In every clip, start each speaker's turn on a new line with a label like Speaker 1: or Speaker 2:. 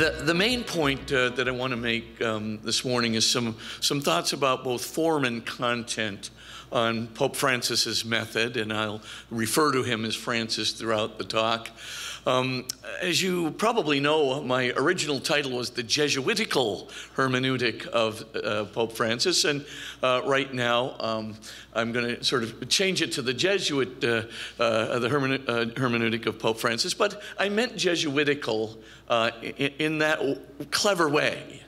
Speaker 1: The main point that I want to make this morning is some thoughts about both form and content on Pope Francis's method, and I'll refer to him as Francis throughout the talk. As you probably know, my original title was the Jesuitical Hermeneutic of Pope Francis, and right now I'm going to sort of change it to the Jesuit, the Hermeneutic of Pope Francis, but I meant Jesuitical in that clever way,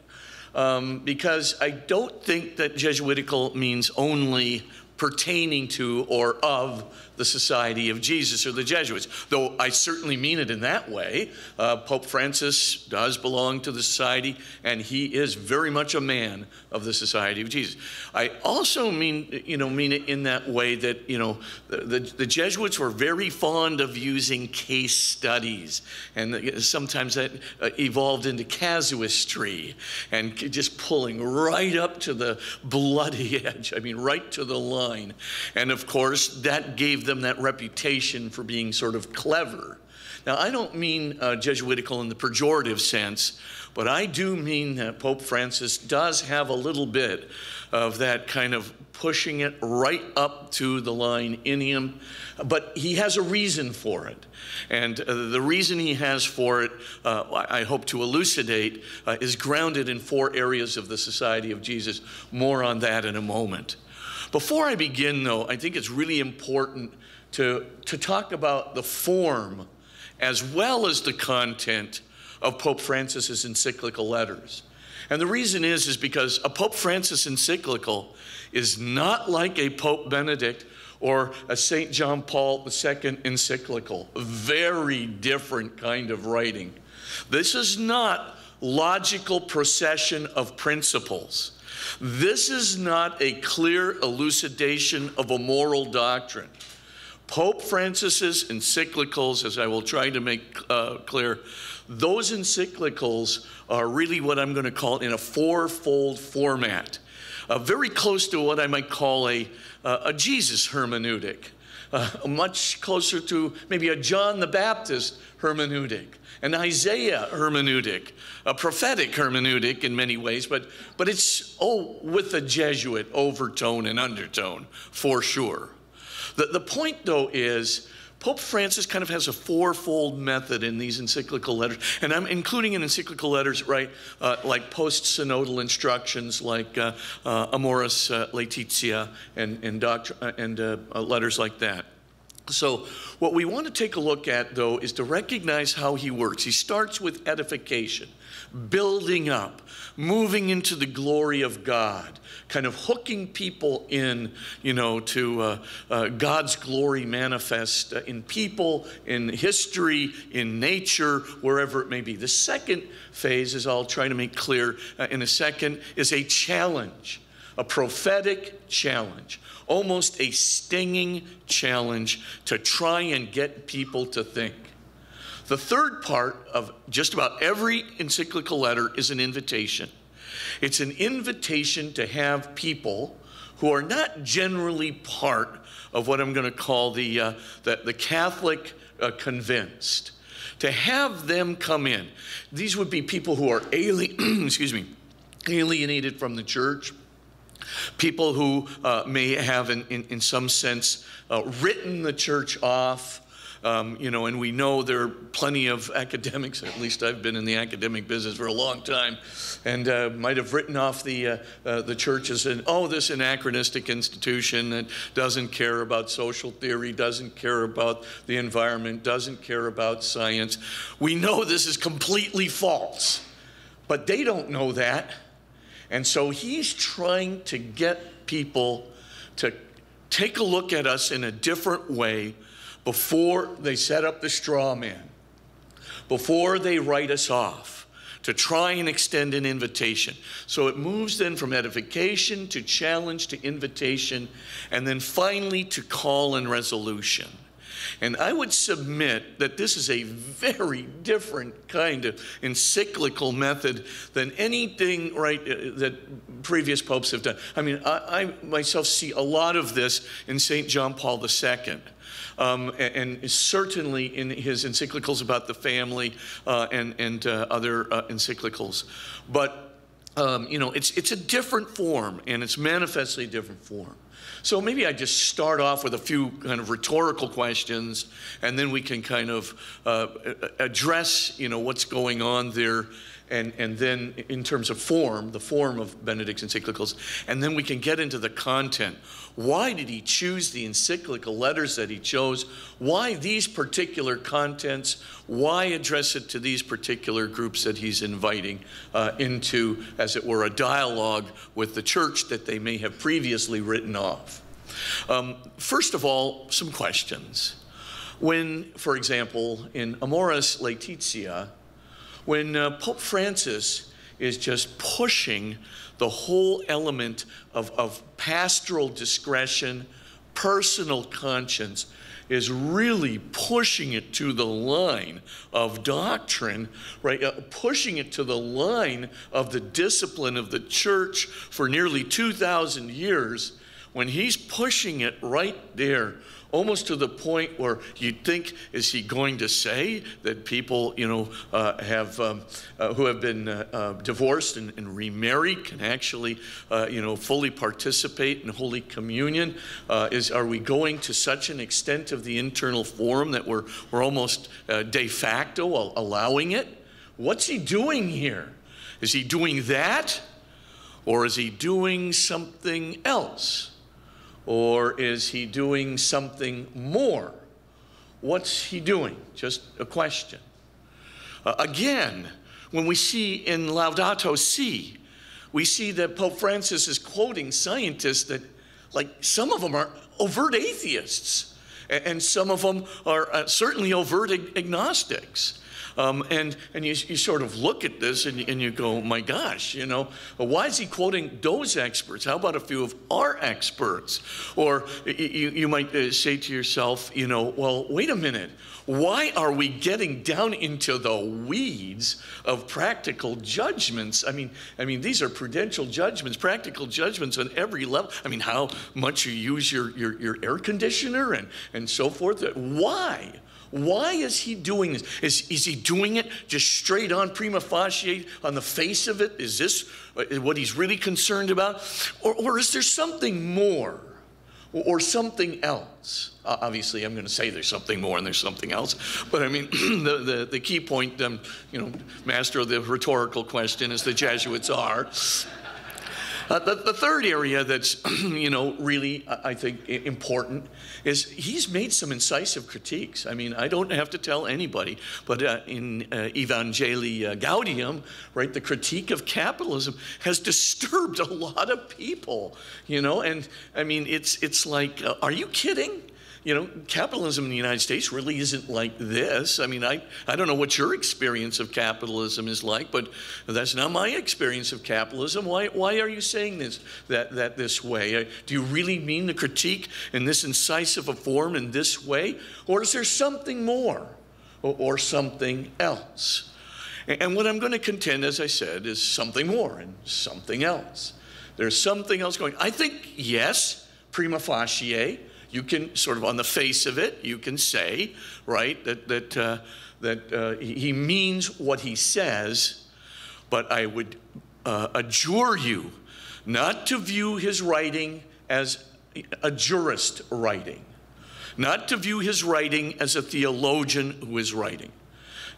Speaker 1: because I don't think that Jesuitical means only pertaining to or of the Society of Jesus or the Jesuits, though I certainly mean it in that way. Pope Francis does belong to the Society, and he is very much a man of the Society of Jesus. I also mean it in that way that, the Jesuits were very fond of using case studies, and sometimes that evolved into casuistry and just pulling right up to the bloody edge, right to the line. And of course, that gave them that reputation for being sort of clever. Now, I don't mean Jesuitical in the pejorative sense, but I do mean that Pope Francis does have a little bit of that kind of pushing it right up to the line in him, but he has a reason for it. And the reason he has for it, I hope to elucidate, is grounded in 4 areas of the Society of Jesus. More on that in a moment. Before I begin, though, I think it's really important to talk about the form as well as the content of Pope Francis's encyclical letters. And the reason is because a Pope Francis encyclical is not like a Pope Benedict or a St. John Paul II encyclical. Very different kind of writing. This is not logical procession of principles. This is not a clear elucidation of a moral doctrine. Pope Francis's encyclicals, as I will try to make clear, those encyclicals are really what I'm going to call in a fourfold format, very close to what I might call a Jesus hermeneutic, much closer to maybe a John the Baptist hermeneutic, an Isaiah hermeneutic, a prophetic hermeneutic in many ways, but it's, with a Jesuit overtone and undertone, for sure. The point, though, is Pope Francis kind of has a fourfold method in these encyclical letters, and I'm including in encyclical letters, right, like post-synodal instructions, like Amoris Laetitia and letters like that. So what we want to take a look at, though, is to recognize how he works. He starts with edification, building up, moving into the glory of God, kind of hooking people in, to God's glory manifest in people, in history, in nature, wherever it may be. The second phase, as I'll try to make clear in a second, is a challenge, a prophetic challenge. Almost a stinging challenge to try and get people to think. The third part of just about every encyclical letter is an invitation. It's an invitation to have people who are not generally part of what I'm going to call the Catholic convinced, to have them come in. These would be people who are alienated from the church, people who may have, in some sense, written the church off, and we know there are plenty of academics, at least I've been in the academic business for a long time, and might have written off the church as this anachronistic institution that doesn't care about social theory, doesn't care about the environment, doesn't care about science. We know this is completely false, but they don't know that. And so he's trying to get people to take a look at us in a different way before they set up the straw man, before they write us off, to try and extend an invitation. So it moves then from edification to challenge to invitation, and then finally to call and resolution. And I would submit that this is a very different kind of encyclical method than anything, right, that previous popes have done. I mean, I myself see a lot of this in St. John Paul II. And certainly in his encyclicals about the family and other encyclicals. But, you know, it's a different form, and it's manifestly a different form. So maybe I just start off with a few kind of rhetorical questions, and then we can kind of address, you know, what's going on there, and then in terms of form, the form of Benedict's encyclicals, and then we can get into the content. Why did he choose the encyclical letters that he chose? Why these particular contents? Why address it to these particular groups that he's inviting into, as it were, a dialogue with the church that they may have previously written off? First of all, some questions. When, for example, in Amoris Laetitia, when Pope Francis is just pushing the whole element of pastoral discretion, personal conscience, is really pushing it to the line of doctrine, right? Pushing it to the line of the discipline of the church for nearly 2,000 years, when he's pushing it right there, almost to the point where you'd think, is he going to say that people, you know, who have been divorced and remarried can actually, you know, fully participate in Holy Communion? Are we going to such an extent of the internal form that we're almost de facto allowing it? What's he doing here? Is he doing that? Or is he doing something else? Or is he doing something more? What's he doing? Just a question. Again, when we see in Laudato Si, we see that Pope Francis is quoting scientists that, like, some of them are overt atheists, and some of them are certainly overt agnostics. And you sort of look at this and you go, my gosh, you know, why is he quoting those experts? How about a few of our experts? Or you might say to yourself, you know, well, wait a minute. Why are we getting down into the weeds of practical judgments? I mean, these are prudential judgments, practical judgments on every level. I mean, how much you use your air conditioner and so forth. Why? Why is he doing this? Is he doing it just straight on, prima facie, on the face of it? Is this what he's really concerned about? Or is there something more? Or something else? Obviously, I'm going to say there's something more and there's something else. But I mean, the key point, you know, master of the rhetorical question, as the Jesuits are. The third area that's, you know, really, I think, important is he's made some incisive critiques. I mean, I don't have to tell anybody, but in Evangelii Gaudium, right, the critique of capitalism has disturbed a lot of people, you know, and I mean, it's like, are you kidding? You know, capitalism in the United States really isn't like this. I mean, I don't know what your experience of capitalism is like, but that's not my experience of capitalism. Why are you saying that this way? Do you really mean the critique in this incisive a form in this way? Or is there something more or something else? And what I'm going to contend, as I said, is something more and something else. There's something else going. I think, yes, prima facie, you can sort of on the face of it, you can say, right, that he means what he says, but I would adjure you not to view his writing as a jurist writing, not to view his writing as a theologian who is writing,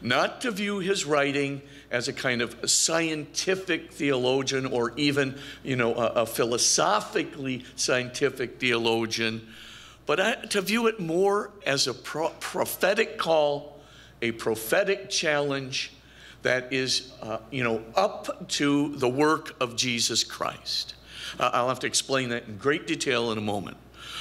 Speaker 1: not to view his writing as a kind of scientific theologian or even, you know, a philosophically scientific theologian, but to view it more as a prophetic call, a prophetic challenge that is, you know, up to the work of Jesus Christ. I'll have to explain that in great detail in a moment.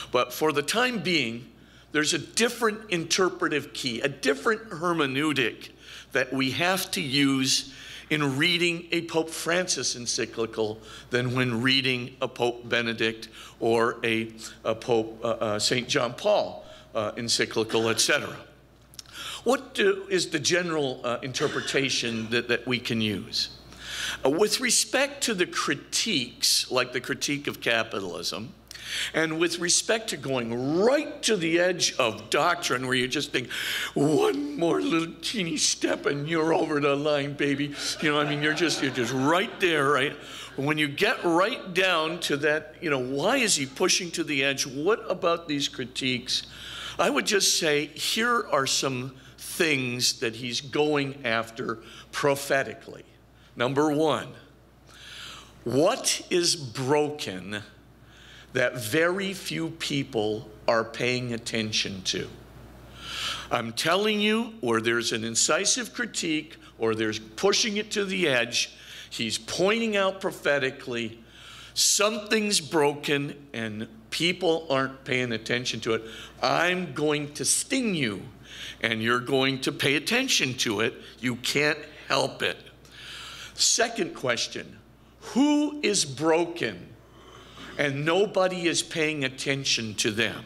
Speaker 1: But for the time being, there's a different interpretive key, a different hermeneutic that we have to use in reading a Pope Francis encyclical than when reading a Pope Benedict or a Pope St. John Paul encyclical, etc. What is the general interpretation that we can use? With respect to the critiques, like the critique of capitalism, and with respect to going right to the edge of doctrine, where you just think, one more little teeny step and you're over the line, baby. You know, I mean, you're just right there, right? When you get right down to that, you know, why is he pushing to the edge? What about these critiques? I would just say, here are some things that he's going after prophetically. Number one, what is broken that very few people are paying attention to? I'm telling you, where there's an incisive critique or there's pushing it to the edge, he's pointing out prophetically, something's broken and people aren't paying attention to it. I'm going to sting you and you're going to pay attention to it. You can't help it. Second question, who is broken and nobody is paying attention to them?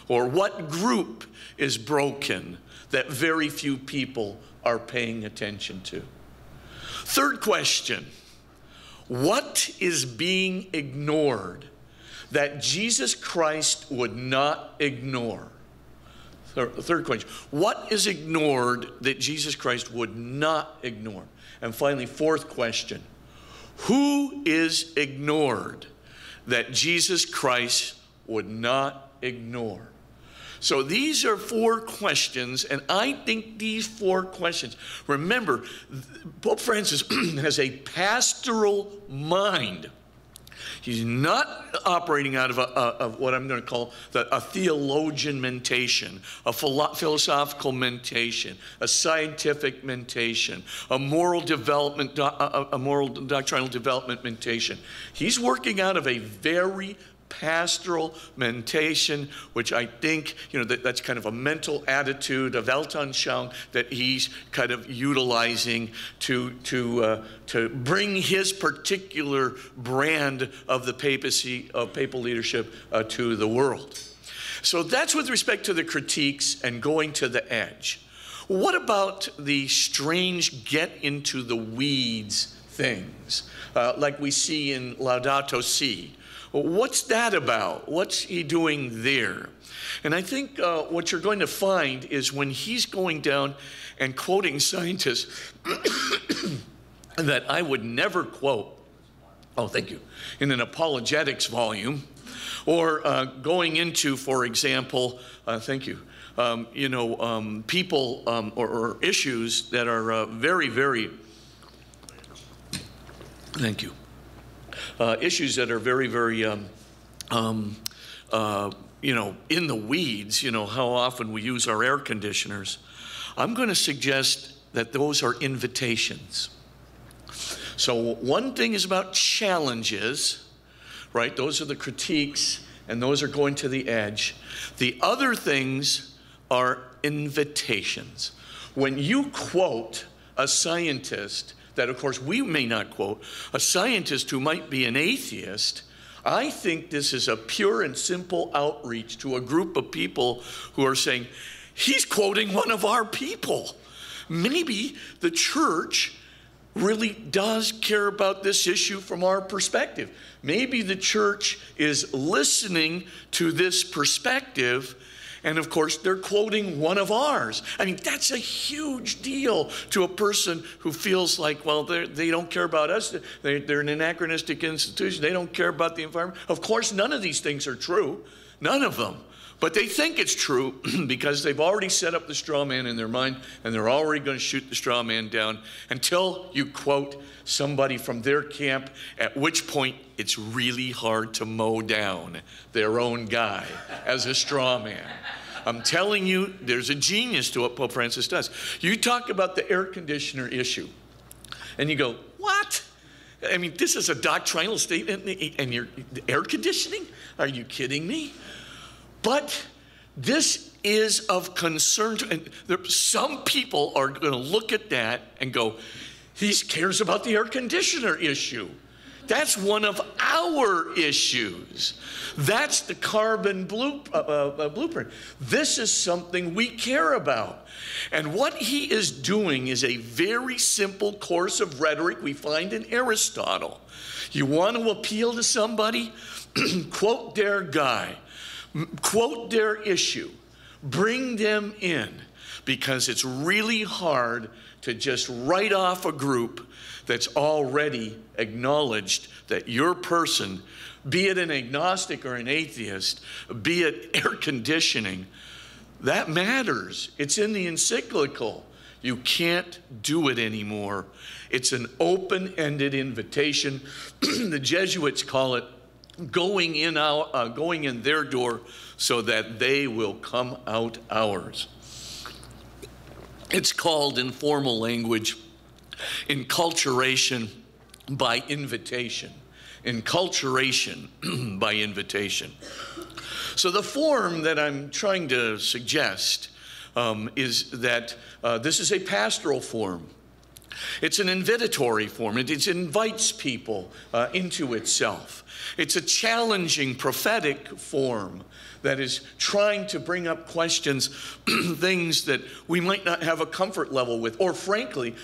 Speaker 1: Or what group is broken that very few people are paying attention to? Third question, what is being ignored that Jesus Christ would not ignore? Third question, what is ignored that Jesus Christ would not ignore? And finally, fourth question, who is ignored that Jesus Christ would not ignore? So these are four questions, and I think these four questions, remember, Pope Francis has a pastoral mind. He's not operating out of what I'm going to call a theologian mentation, a philosophical mentation, a scientific mentation, a moral development, a moral doctrinal development mentation. He's working out of a very pastoral mentation, which I think, you know, that's kind of a mental attitude of Weltanschauung that he's kind of utilizing to bring his particular brand of the papacy, of papal leadership to the world. So that's with respect to the critiques and going to the edge. What about the strange get into the weeds things, like we see in Laudato Si? What's that about? What's he doing there? And I think what you're going to find is when he's going down and quoting scientists that I would never quote, oh, thank you, in an apologetics volume, or going into, for example, thank you, people or issues that are very, very, thank you. Issues that are very, very, in the weeds, how often we use our air conditioners. I'm going to suggest that those are invitations. So one thing is about challenges, right? Those are the critiques, and those are going to the edge. The other things are invitations. When you quote a scientist that, of course, we may not quote, a scientist who might be an atheist, I think this is a pure and simple outreach to a group of people who are saying, he's quoting one of our people. Maybe the church really does care about this issue from our perspective. Maybe the church is listening to this perspective, and of course, they're quoting one of ours. I mean, that's a huge deal to a person who feels like, well, they don't care about us. They're an anachronistic institution. They don't care about the environment. Of course, none of these things are true. None of them. But they think it's true because they've already set up the straw man in their mind, and they're already going to shoot the straw man down until you quote somebody from their camp, at which point it's really hard to mow down their own guy as a straw man. I'm telling you, there's a genius to what Pope Francis does. You talk about the air conditioner issue, and you go, what? I mean, this is a doctrinal statement, and you're air conditioning? Are you kidding me? But this is of concern to, and some people are going to look at that and go, he cares about the air conditioner issue. That's one of our issues. That's the carbon blueprint. This is something we care about. And what he is doing is a very simple course of rhetoric we find in Aristotle. You want to appeal to somebody? Quote their guy. Quote their issue. Bring them in. Because it's really hard to just write off a group that's already acknowledged that your person, be it an agnostic or an atheist, be it air conditioning, that matters. It's in the encyclical. You can't do it anymore. It's an open-ended invitation. The Jesuits call it going in their door so that they will come out ours. It's called in formal language enculturation by invitation. Enculturation by invitation. So the form that I'm trying to suggest is that this is a pastoral form. It's an invitatory form. It invites people into itself. It's a challenging prophetic form that is trying to bring up questions, things that we might not have a comfort level with, or frankly,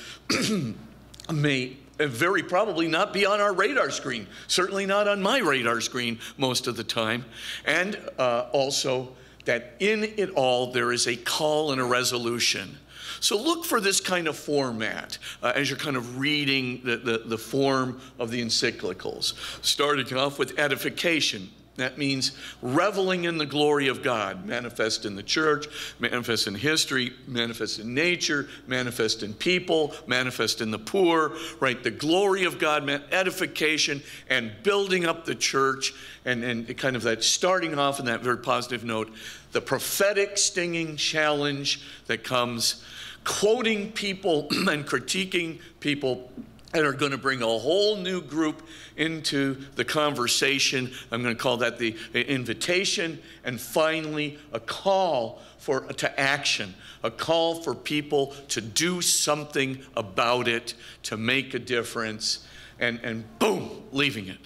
Speaker 1: may very probably not be on our radar screen, certainly not on my radar screen most of the time. And also that in it all there is a call and a resolution. So look for this kind of format as you're kind of reading the form of the encyclicals. Starting off with edification. That means reveling in the glory of God, manifest in the church, manifest in history, manifest in nature, manifest in people, manifest in the poor, right? The glory of God, edification, and building up the church, and kind of that starting off in that very positive note, the prophetic stinging challenge that comes, quoting people and critiquing people and are going to bring a whole new group into the conversation. I'm going to call that the invitation. And finally, a call to action, a call for people to do something about it, to make a difference, and boom, leaving it.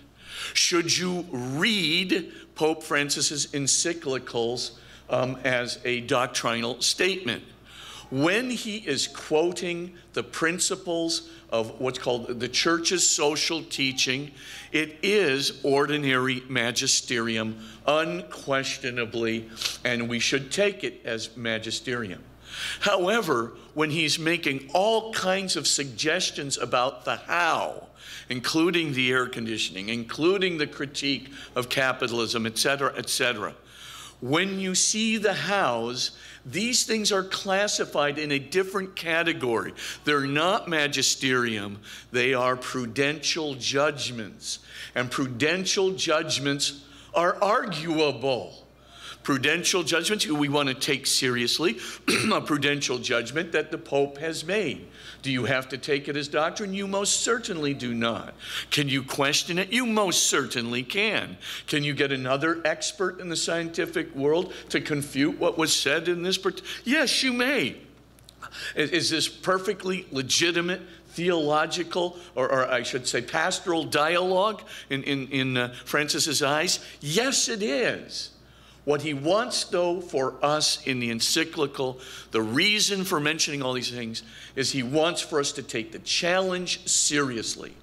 Speaker 1: Should you read Pope Francis's encyclicals as a doctrinal statement? When he is quoting the principles of what's called the church's social teaching, it is ordinary magisterium, unquestionably, and we should take it as magisterium. However, when he's making all kinds of suggestions about the how, including the air conditioning, including the critique of capitalism, etc., when you see the hows, these things are classified in a different category. They're not magisterium, they are prudential judgments. And prudential judgments are arguable. Prudential judgments we want to take seriously, a prudential judgment that the Pope has made. Do you have to take it as doctrine? You most certainly do not. Can you question it? You most certainly can. Can you get another expert in the scientific world to confute what was said in this? Yes, you may. Is this perfectly legitimate theological, or I should say pastoral dialogue in Francis's eyes? Yes, it is. What he wants, though, for us in the encyclical, the reason for mentioning all these things, is he wants for us to take the challenge seriously.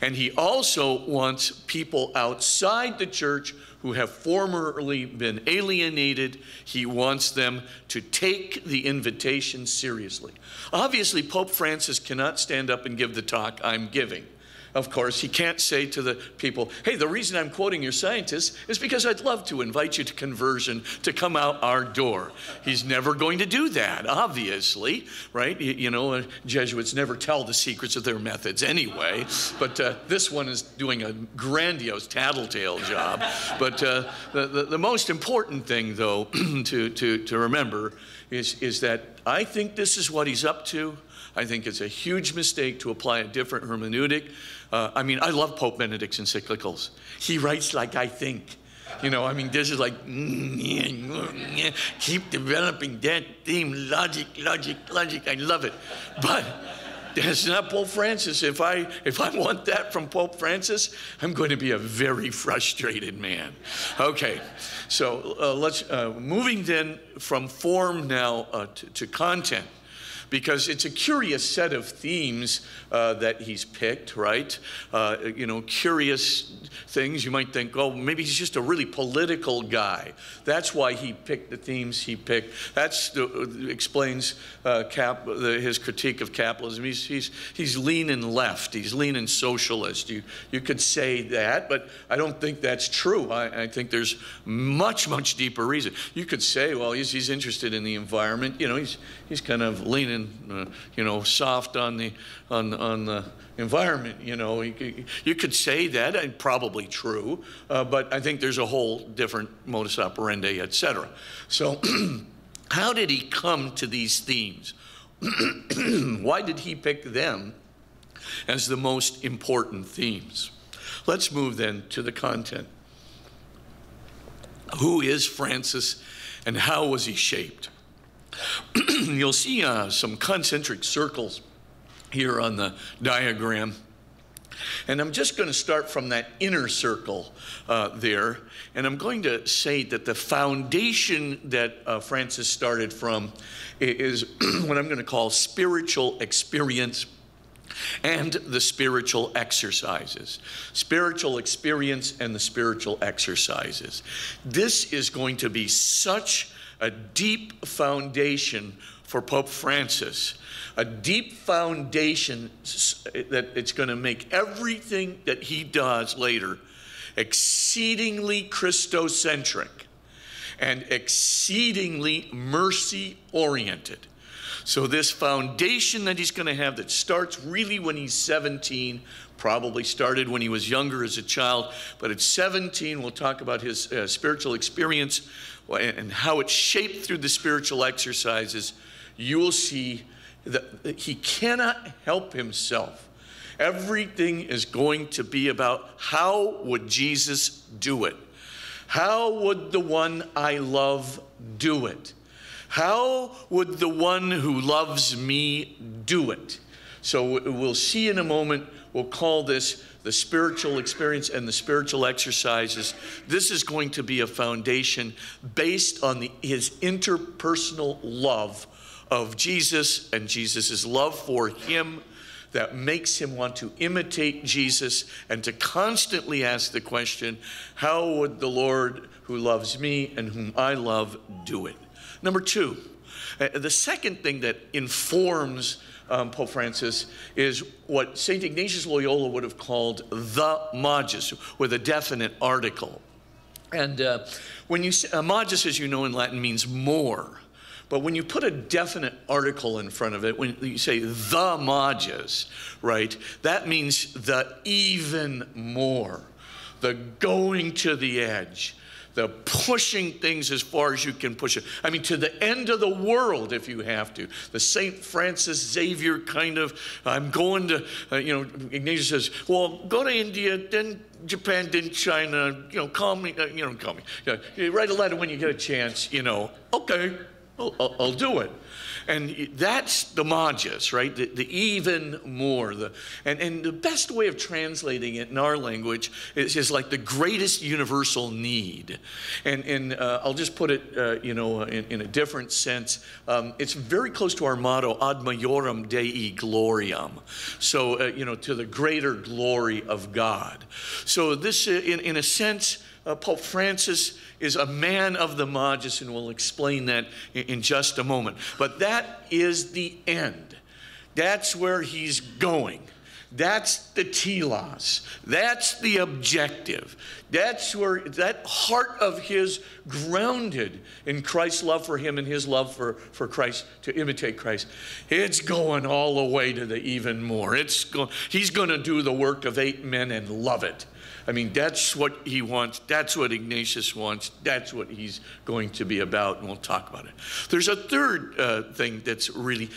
Speaker 1: And he also wants people outside the church who have formerly been alienated, he wants them to take the invitation seriously. Obviously, Pope Francis cannot stand up and give the talk I'm giving. Of course, he can't say to the people, hey, the reason I'm quoting your scientists is because I'd love to invite you to conversion to come out our door. He's never going to do that, obviously, right? You know, Jesuits never tell the secrets of their methods anyway, but this one is doing a grandiose tattletale job. But the most important thing, though, to remember is that I think this is what he's up to. I think it's a huge mistake to apply a different hermeneutic. I mean, I love Pope Benedict's encyclicals. He writes like I think. You know, I mean, this is like, keep developing that theme, logic. I love it. That's not Pope Francis. If I want that from Pope Francis, I'm going to be a very frustrated man. Okay, so let's moving then from form now to content, because it's a curious set of themes that he's picked, right? Curious things. You might think, oh, maybe he's just a really political guy. That's why he picked the themes he picked. That explains his critique of capitalism. He's leaning left. He's leaning socialist. You could say that, but I don't think that's true. I think there's much, much deeper reason. You could say, well, he's interested in the environment. He's kind of leaning, soft on the environment. You could say that, and probably true, but I think there's a whole different modus operandi, etc. So, how did he come to these themes? Why did he pick them as the most important themes? Let's move then to the content. Who is Francis, and how was he shaped? You'll see some concentric circles here on the diagram. And I'm just going to start from that inner circle there. And I'm going to say that the foundation that Francis started from is what I'm going to call spiritual experience and the spiritual exercises. Spiritual experience and the spiritual exercises. This is going to be such a deep foundation for Pope Francis, a deep foundation that it's going to make everything that he does later exceedingly Christocentric and exceedingly mercy-oriented. So this foundation that he's going to have that starts really when he's 17, probably started when he was younger as a child, but at 17 we'll talk about his spiritual experience and how it's shaped through the spiritual exercises. You will see that he cannot help himself. Everything is going to be about how would Jesus do it? How would the one I love do it? How would the one who loves me do it? So we'll see in a moment, we'll call this the spiritual experience and the spiritual exercises. This is going to be a foundation based on his interpersonal love of Jesus and Jesus' love for him that makes him want to imitate Jesus and to constantly ask the question, how would the Lord who loves me and whom I love do it? Number two, the second thing that informs Pope Francis is what St. Ignatius of Loyola would have called the Magis, with a definite article. And when you say, Magis, as you know in Latin, means more. But when you put a definite article in front of it, when you say the Magis, right, that means the even more, the going to the edge, the pushing things as far as you can push it. I mean, to the end of the world if you have to. The St. Francis Xavier kind of, I'm going to, Ignatius says, well, go to India, then Japan, then China, call me, call me. You write a letter when you get a chance, okay. I'll do it. And that's the Magis, right? The even more. And the best way of translating it in our language is like the greatest universal need. And I'll just put it, in a different sense. It's very close to our motto, ad majorem Dei gloriam. So, to the greater glory of God. So this, in a sense, Pope Francis is a man of the Magis, and we'll explain that in just a moment. But that is the end. That's where he's going. That's the telos. That's the objective. That's where that heart of his, grounded in Christ's love for him and his love for Christ, to imitate Christ. It's going all the way to the even more. He's going to do the work of 8 men and love it. I mean, that's what he wants. That's what Ignatius wants. That's what he's going to be about, and we'll talk about it. There's a third thing that's really,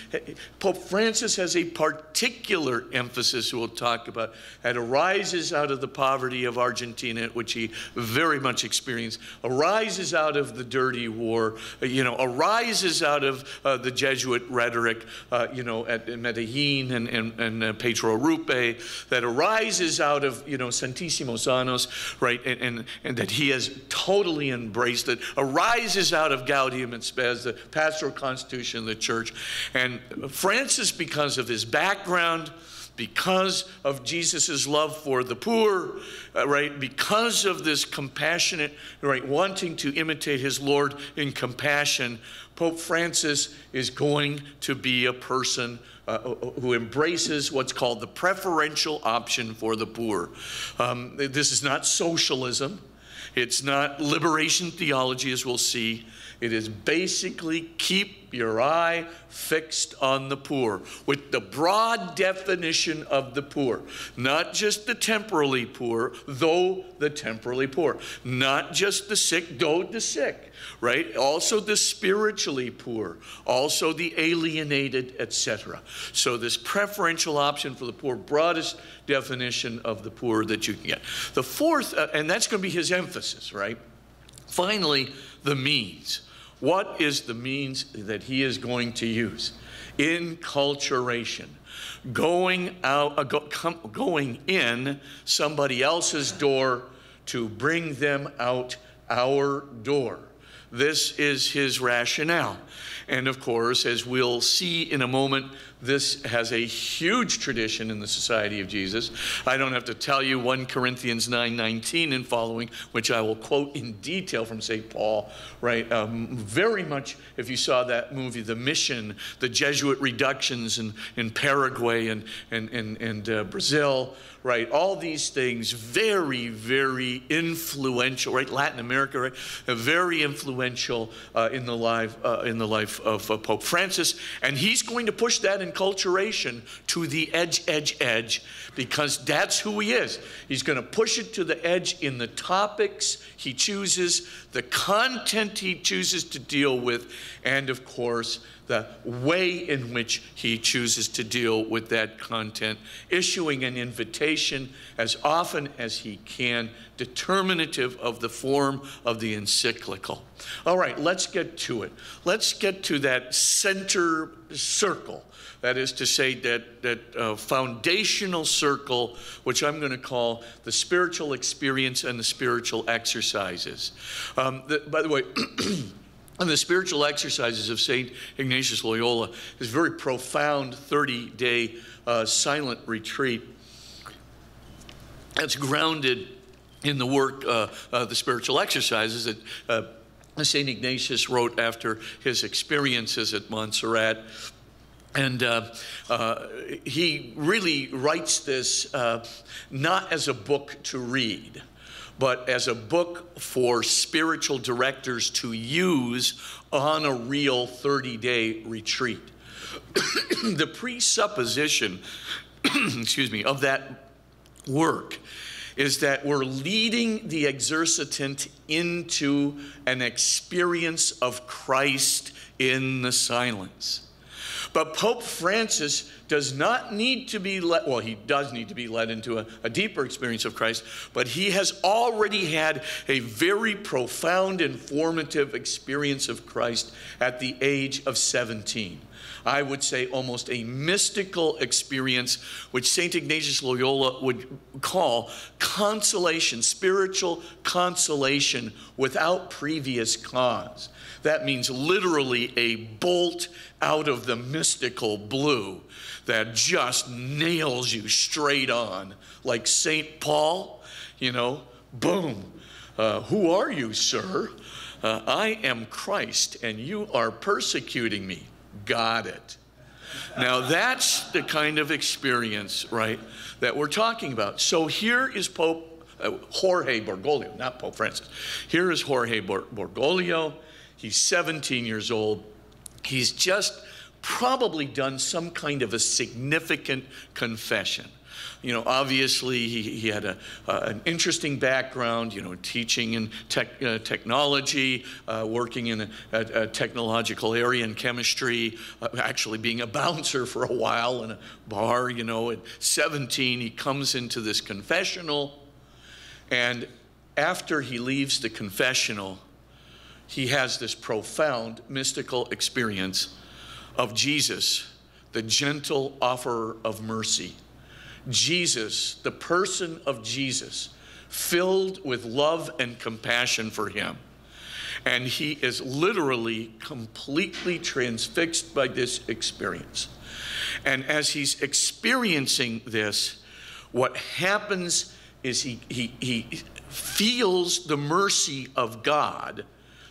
Speaker 1: Pope Francis has a particular emphasis we'll talk about that arises out of the poverty of Argentina, which he very much experienced, arises out of the dirty war, arises out of the Jesuit rhetoric, at Medellin and Pedro Rupe, that arises out of, Santissimos Annos, right, and that he has totally embraced, that arises out of Gaudium et Spes, the pastoral constitution of the church. And Francis, because of his background, because of Jesus' love for the poor, right, because of this compassionate, right, wanting to imitate his Lord in compassion, Pope Francis is going to be a person who embraces what's called the preferential option for the poor. This is not socialism. It's not liberation theology, as we'll see. It is basically keep your eye fixed on the poor, with the broad definition of the poor. Not just the temporally poor, though the temporally poor. Not just the sick, though the sick, right? Also the spiritually poor. Also the alienated, etc. So this preferential option for the poor, broadest definition of the poor that you can get. The fourth, and that's going to be his emphasis, right? Finally, the means. What is the means that he is going to use? Enculturation. Going in somebody else's door to bring them out our door. This is his rationale. And of course, as we'll see in a moment, this has a huge tradition in the Society of Jesus. I don't have to tell you 1 Corinthians 9:19 and following, which I will quote in detail from St. Paul, right? Very much, if you saw that movie, The Mission, the Jesuit reductions in Paraguay and Brazil, right? All these things, very, very influential, right? Latin America, right? Very influential in the life of Pope Francis. And he's going to push that enculturation to the edge, because that's who he is. He's going to push it to the edge in the topics he chooses, the content he chooses to deal with, and of course, the way in which he chooses to deal with that content, issuing an invitation as often as he can, determinative of the form of the encyclical. All right, let's get to it. Let's get to that center circle. That is to say, that foundational circle, which I'm going to call the spiritual experience and the spiritual exercises. By the way, and the spiritual exercises of St. Ignatius Loyola is a very profound 30-day silent retreat. That's grounded in the work, the spiritual exercises that St. Ignatius wrote after his experiences at Montserrat. And he really writes this not as a book to read, but as a book for spiritual directors to use on a real 30-day retreat. The presupposition, excuse me, of that work is that we're leading the exercitant into an experience of Christ in the silence. But Pope Francis does not need to be led, well, he does need to be led into a deeper experience of Christ, but he has already had a very profound and formative experience of Christ at the age of 17. I would say almost a mystical experience, which St. Ignatius Loyola would call consolation, spiritual consolation without previous cause. That means literally a bolt out of the mystical blue that just nails you straight on. Like St. Paul, boom. Who are you, sir? I am Christ, and you are persecuting me. Got it. Now that's the kind of experience, right, that we're talking about. So here is Pope Jorge Bergoglio, not Pope Francis. Here is Jorge Bergoglio. He's 17 years old. He's just probably done some kind of a significant confession. Obviously he had an interesting background, teaching in technology, working in a technological area in chemistry, actually being a bouncer for a while in a bar. At 17, he comes into this confessional, and after he leaves the confessional, he has this profound mystical experience of Jesus, the gentle offerer of mercy. Jesus, the person of Jesus, filled with love and compassion for him. And he is literally completely transfixed by this experience. And as he's experiencing this, what happens is he feels the mercy of God,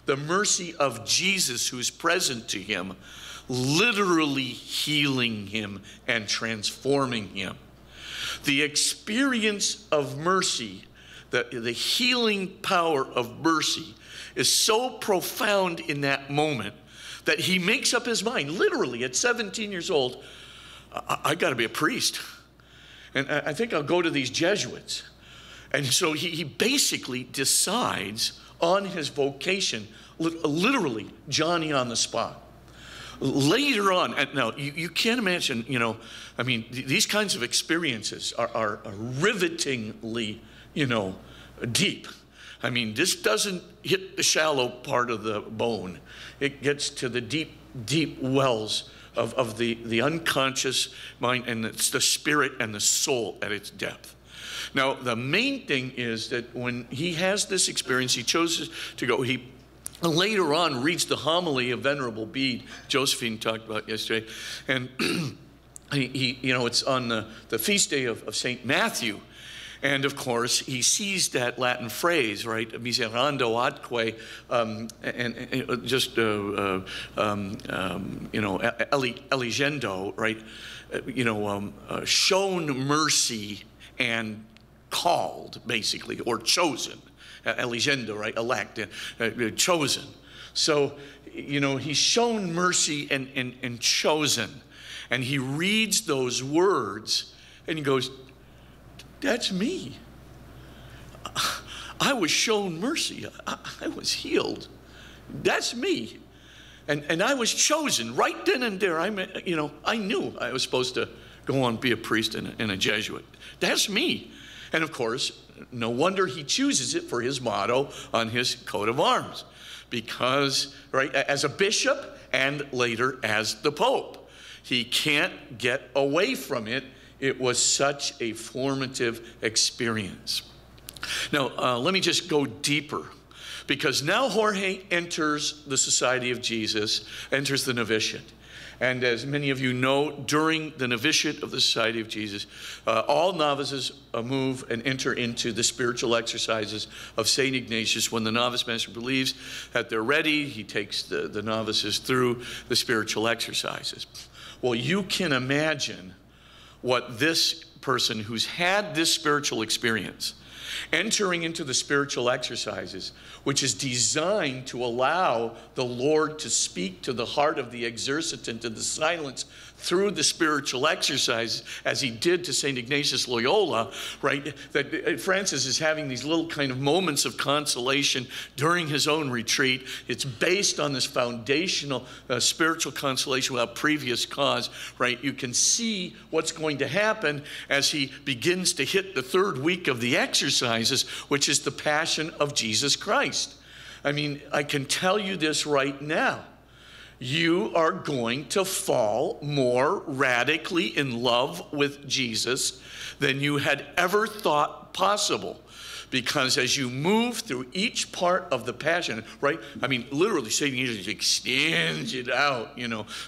Speaker 1: the mercy of Jesus who's present to him, literally healing him and transforming him. The experience of mercy, the healing power of mercy, is so profound in that moment that he makes up his mind, literally at 17 years old, I got to be a priest. And I think I'll go to these Jesuits. And so he basically decides on his vocation, literally Johnny on the spot. Later on, now you can't imagine, these kinds of experiences are rivetingly, deep. This doesn't hit the shallow part of the bone. It gets to the deep, deep wells of the unconscious mind, and it's the spirit and the soul at its depth. Now, the main thing is that when he has this experience, he chose to go, he later on reads the homily of Venerable Bede, Josephine talked about yesterday, and it's on the feast day of St. Matthew. And of course, he sees that Latin phrase, right? Miserando atque, and just, eligendo, right? Shown mercy and called, basically, or chosen. Eligendo, right? Elect, chosen. So, he's shown mercy and chosen. And he reads those words and he goes, that's me. I was shown mercy. I was healed. That's me. And I was chosen right then and there. I knew I was supposed to go on and be a priest and a Jesuit. That's me. And of course, no wonder he chooses it for his motto on his coat of arms. Because, right, as a bishop and later as the Pope, he can't get away from it. It was such a formative experience. Now, let me just go deeper, because now Jorge enters the Society of Jesus, enters the novitiate. And as many of you know, during the novitiate of the Society of Jesus, all novices move and enter into the spiritual exercises of St. Ignatius. When the novice master believes that they're ready, he takes the novices through the spiritual exercises. Well, you can imagine what this person who's had this spiritual experience, entering into the spiritual exercises, which is designed to allow the Lord to speak to the heart of the exercitant in the silence through the spiritual exercise, as he did to St. Ignatius of Loyola, right? That Francis is having these little kind of moments of consolation during his own retreat. It's based on this foundational spiritual consolation without previous cause, right? You can see what's going to happen as he begins to hit the third week of the exercises, which is the Passion of Jesus Christ. I can tell you this right now. You are going to fall more radically in love with Jesus than you had ever thought possible. Because as you move through each part of the Passion, right? Literally, St. Ignatius extends it out,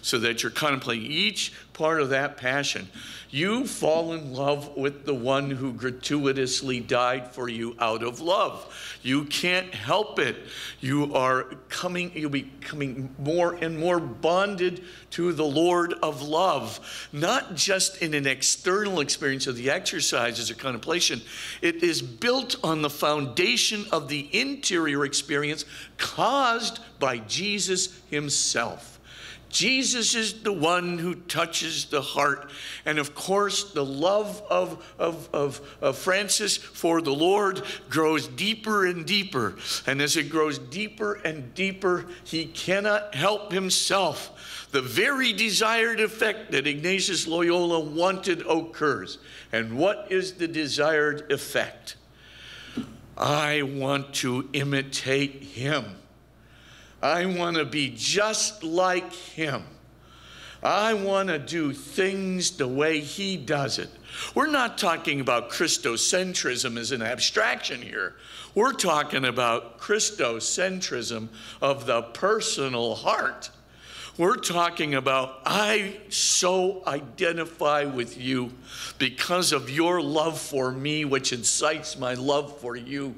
Speaker 1: so that you're contemplating each part of that Passion. You fall in love with the one who gratuitously died for you out of love. You can't help it. You'll be becoming more and more bonded to the Lord of love, not just in an external experience of the exercises or contemplation. It is built on the foundation of the interior experience caused by Jesus himself. Jesus is the one who touches the heart. And of course, the love of Francis for the Lord grows deeper and deeper. And as it grows deeper and deeper, he cannot help himself. The very desired effect that Ignatius Loyola wanted occurs. And what is the desired effect? I want to imitate him. I want to be just like him. I want to do things the way he does it. We're not talking about Christocentrism as an abstraction here. We're talking about Christocentrism of the personal heart. We're talking about, I so identify with you because of your love for me, which incites my love for you.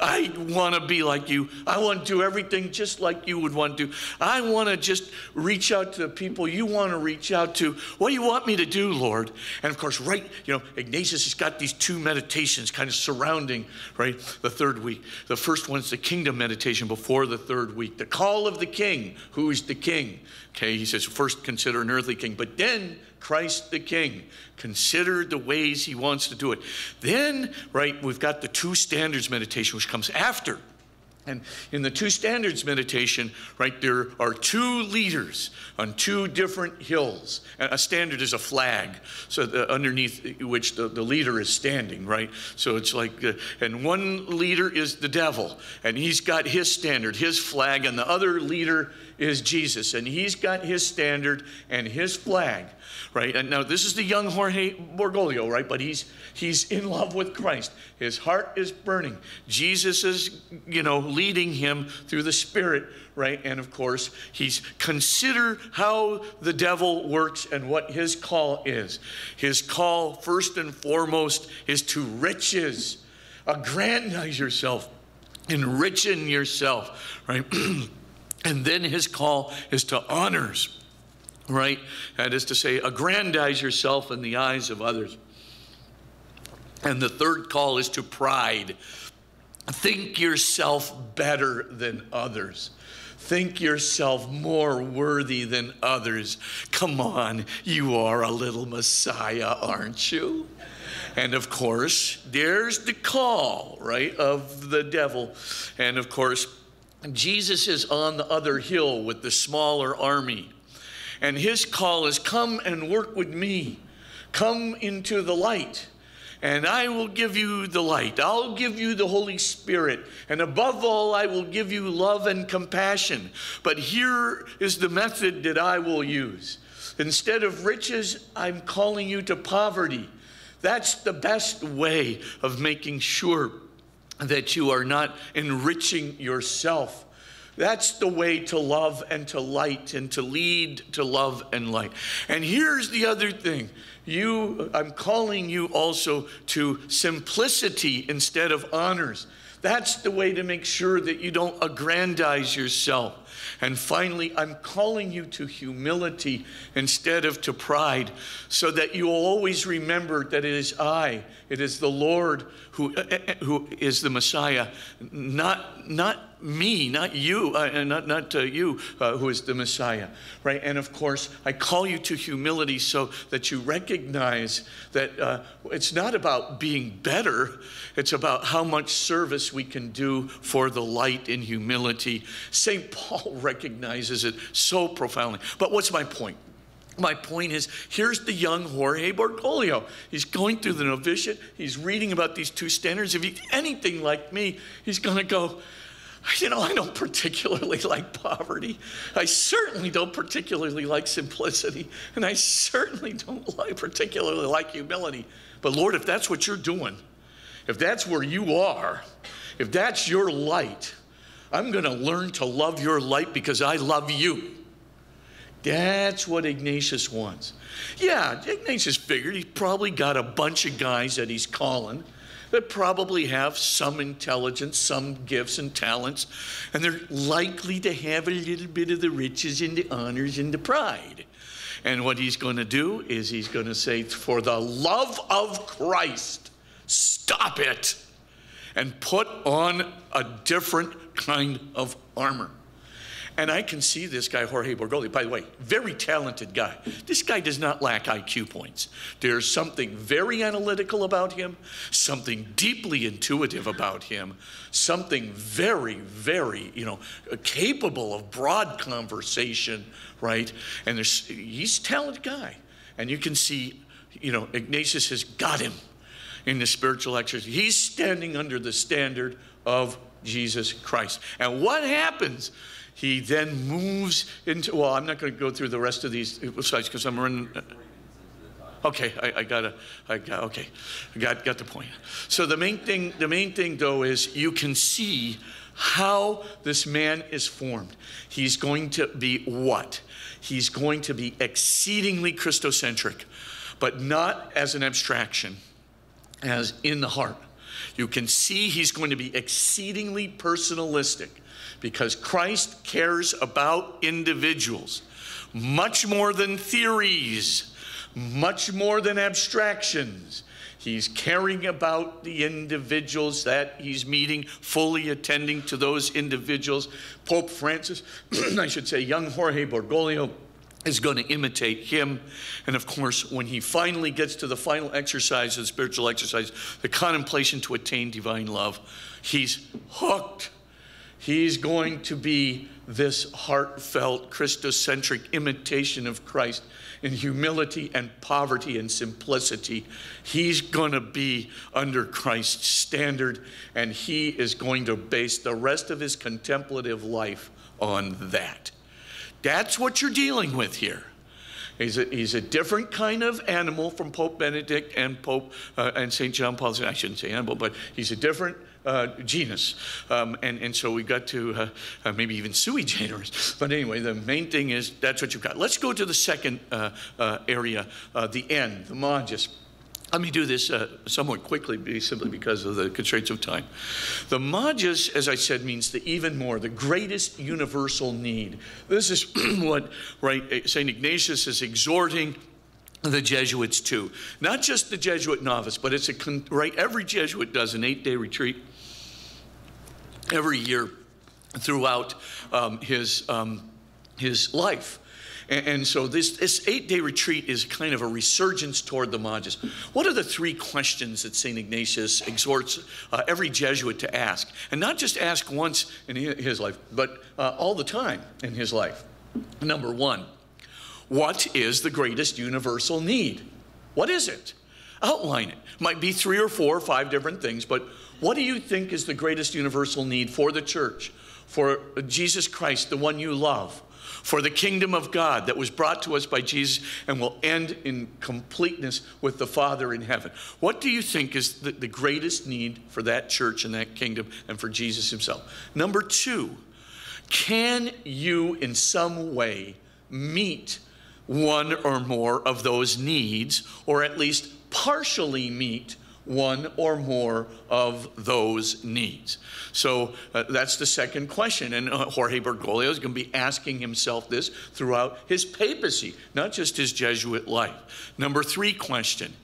Speaker 1: I want to be like you. I want to do everything just like you would want to do. I want to just reach out to the people you want to reach out to. What do you want me to do, Lord? And of course, Ignatius has got these two meditations kind of surrounding, the third week. The first one's the kingdom meditation before the third week. The call of the king. Who is the king? Okay, he says, first consider an earthly king, but then Christ the King. Consider the ways he wants to do it. Then, we've got the two standards meditation, which comes after. And in the two standards meditation, there are two leaders on two different hills. And a standard is a flag, so underneath which the leader is standing, So it's like, and one leader is the devil, and he's got his standard, his flag, and the other leader is Jesus, and he's got his standard and his flag. And now this is the young Jorge Bergoglio, but he's in love with Christ. His heart is burning. Jesus is, leading him through the Spirit, And of course, consider how the devil works and what his call is. His call, first and foremost, is to riches. Aggrandize yourself, enrichen yourself, And then his call is to honors. That is to say, aggrandize yourself in the eyes of others. And the third call is to pride. Think yourself better than others. Think yourself more worthy than others. Come on, you are a little Messiah, aren't you? And of course, there's the call, of the devil. And of course, Jesus is on the other hill with the smaller army. And his call is, come and work with me. Come into the light, and I will give you the light. I'll give you the Holy Spirit. And above all, I will give you love and compassion. But here is the method that I will use. Instead of riches, I'm calling you to poverty. That's the best way of making sure that you are not enriching yourself. That's the way to love and to light and to lead to love and light. And here's the other thing. I'm calling you also to simplicity instead of honors. That's the way to make sure that you don't aggrandize yourself. And finally, I'm calling you to humility instead of to pride, so that you will always remember that it is the Lord who is the Messiah, not me, not you, not you who is the Messiah, And of course, I call you to humility so that you recognize that it's not about being better, it's about how much service we can do for the light in humility. St. Paul recognizes it so profoundly. But what's my point? My point is, here's the young Jorge Bergoglio. He's going through the novitiate. He's reading about these two standards. If he's anything like me, he's going to go, I don't particularly like poverty. I certainly don't particularly like simplicity. And I certainly don't particularly like humility. But Lord, if that's what you're doing, if that's where you are, if that's your light, I'm going to learn to love your light because I love you. That's what Ignatius wants. Yeah, Ignatius figured he's probably got a bunch of guys that he's calling that probably have some intelligence, some gifts and talents, and they're likely to have a little bit of the riches and the honors and the pride. And what he's going to do is he's going to say, for the love of Christ, stop it and put on a different kind of armor. And I can see this guy, Jorge Bergoglio, by the way, very talented guy. This guy does not lack IQ points. There's something very analytical about him, something deeply intuitive about him, something very, very, capable of broad conversation, right? And he's a talented guy. And you can see, Ignatius has got him in the spiritual exercise. He's standing under the standard of Jesus Christ. And what happens? He then moves into, well, I'm not going to go through the rest of these slides because I'm running. Okay, I got the point. So the main thing though is you can see how this man is formed. He's going to be what? He's going to be exceedingly Christocentric, but not as an abstraction, as in the heart. You can see he's going to be exceedingly personalistic, because Christ cares about individuals much more than theories, much more than abstractions. He's caring about the individuals that he's meeting, fully attending to those individuals. Pope Francis, I should say, young Jorge Bergoglio, is going to imitate him. And of course, when he finally gets to the final exercise, the spiritual exercise, the contemplation to attain divine love, he's hooked. He's going to be this heartfelt, Christocentric imitation of Christ in humility and poverty and simplicity. He's going to be under Christ's standard, and he is going to base the rest of his contemplative life on that. That's what you're dealing with here. He's a different kind of animal from Pope Benedict and and St. John Paul II. I shouldn't say animal, but he's a different genus. And so we got to maybe even sui generis. But anyway, the main thing is that's what you've got. Let's go to the second area, the end, the Magis. Let me do this somewhat quickly, simply because of the constraints of time. The Magis, as I said, means the even more, the greatest universal need. This is what St. Ignatius is exhorting the Jesuits to. Not just the Jesuit novice, but it's every Jesuit does an 8-day retreat every year throughout his life. And so this 8-day retreat is kind of a resurgence toward the Magis. What are the 3 questions that St. Ignatius exhorts every Jesuit to ask? And not just ask once in his life, but all the time in his life. Number 1, what is the greatest universal need? What is it? Outline it. Might be 3 or 4 or 5 different things, but what do you think is the greatest universal need for the church, for Jesus Christ, the one you love, for the kingdom of God that was brought to us by Jesus and will end in completeness with the Father in heaven? What do you think is the greatest need for that church and that kingdom and for Jesus himself? Number 2, can you in some way meet one or more of those needs, or at least partially meet one or more of those needs? So that's the second question. And Jorge Bergoglio is going to be asking himself this throughout his papacy, not just his Jesuit life. Number 3 question,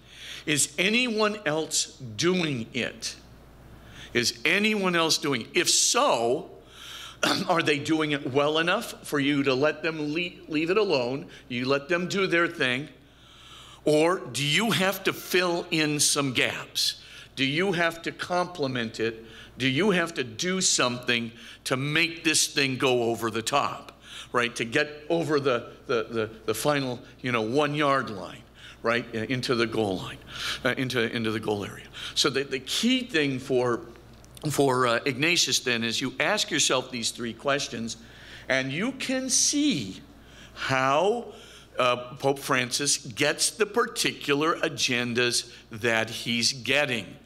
Speaker 1: is anyone else doing it? Is anyone else doing it? If so, are they doing it well enough for you to let them leave it alone? You let them do their thing? Or do you have to fill in some gaps? Do you have to complement it? Do you have to do something to make this thing go over the top, right? To get over the final, 1 yard line, right? Into the goal line, into the goal area. So the key thing for Ignatius then is you ask yourself these 3 questions, and you can see how Pope Francis gets the particular agendas that he's getting.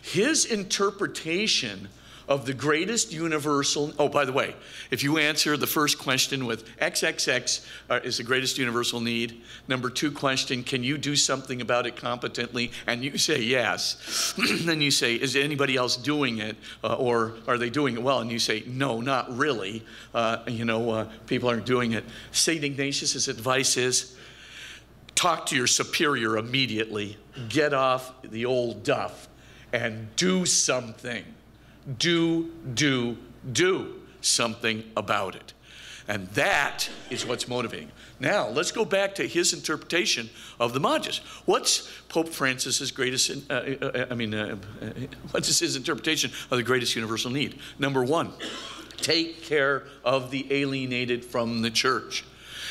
Speaker 1: His interpretation of the greatest universal, oh, by the way, if you answer the first question with XXX is the greatest universal need, number 2 question, can you do something about it competently? And you say yes. Then you say, is anybody else doing it? Or are they doing it well? And you say, no, not really. People aren't doing it. St. Ignatius's advice is, talk to your superior immediately. Get off the old duff and do something. Do something about it. And that is what's motivating. Now, let's go back to his interpretation of the Magis. What's Pope Francis's greatest, what's his interpretation of the greatest universal need? Number one, take care of the alienated from the church.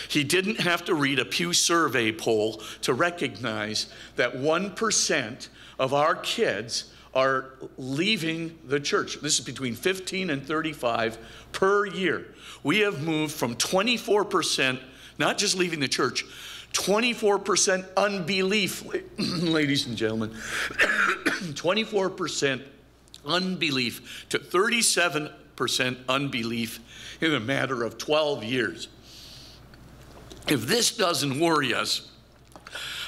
Speaker 1: He didn't have to read a Pew survey poll to recognize that 1% of our kids are leaving the church. This is between 15 and 35 per year. We have moved from 24%, not just leaving the church, 24% unbelief, ladies and gentlemen, 24% unbelief to 37% unbelief in a matter of 12 years. If this doesn't worry us,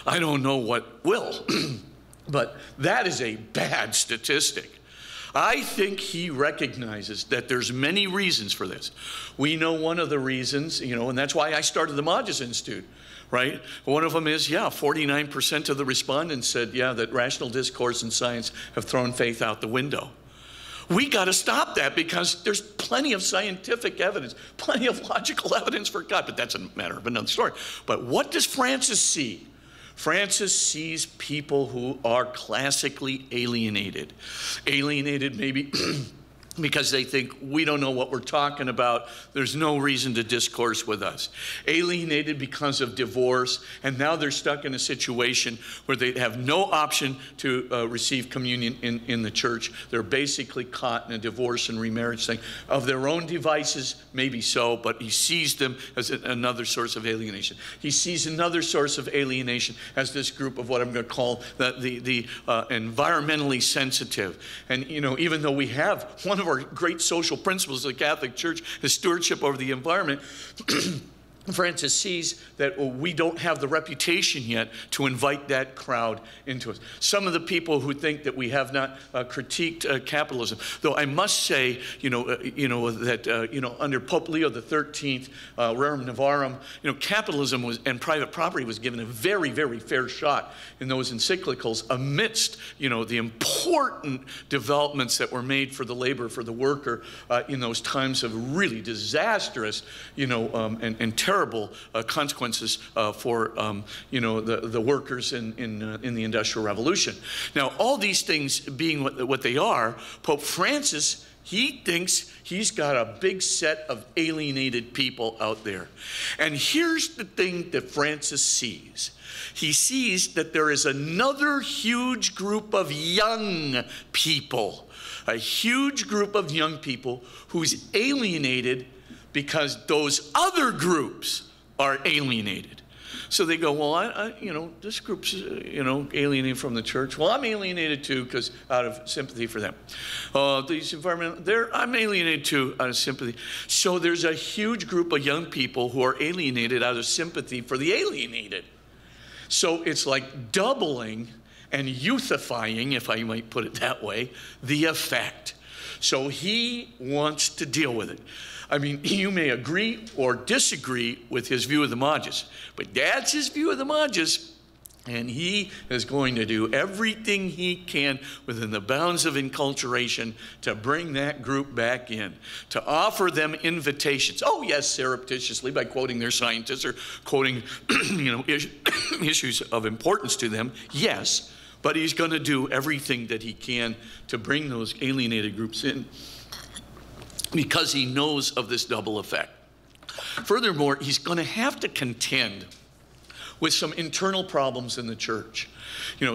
Speaker 1: I don't know what will. But that is a bad statistic. I think he recognizes that there's many reasons for this. We know one of the reasons, and that's why I started the Magis Institute, right? One of them is, 49% of the respondents said, that rational discourse and science have thrown faith out the window. We got to stop that because there's plenty of scientific evidence, plenty of logical evidence for God, but that's a matter of another story. But what does Francis see? Francis sees people who are classically alienated. Alienated maybe because they think we don't know what we're talking about. There's no reason to discourse with us. Alienated because of divorce, and now they're stuck in a situation where they have no option to receive communion in the church. They're basically caught in a divorce and remarriage thing. Of their own devices, maybe so, but he sees them as another source of alienation. He sees another source of alienation as this group of what I'm going to call the environmentally sensitive. And, even though we have one of our great social principles of the Catholic Church is stewardship over the environment, Francis sees that we don't have the reputation yet to invite that crowd into us. Some of the people who think that we have not critiqued capitalism, though I must say, that under Pope Leo XIII, Rerum Novarum, capitalism and private property was given a very, very fair shot in those encyclicals amidst, the important developments that were made for the labor, for the worker in those times of really disastrous, and terrible consequences for the workers in the Industrial Revolution. Now, all these things being what they are, Pope Francis, he thinks he's got a big set of alienated people out there. And here's the thing that Francis sees. He sees that there is another huge group of young people, a huge group of young people who's alienated because those other groups are alienated. So they go, well, this group's, alienated from the church. Well, I'm alienated too, because out of sympathy for them. These environmental, I'm alienated too, out of sympathy. So there's a huge group of young people who are alienated out of sympathy for the alienated. So it's like doubling and youthifying, if I might put it that way, the effect. So he wants to deal with it. I mean, you may agree or disagree with his view of the Magis, but that's his view of the Magis, and he is going to do everything he can within the bounds of enculturation to bring that group back in, to offer them invitations. Oh, yes, surreptitiously by quoting their scientists or quoting, issues of importance to them, yes, but he's going to do everything that he can to bring those alienated groups in, because he knows of this double effect. Furthermore, he's going to have to contend with some internal problems in the church.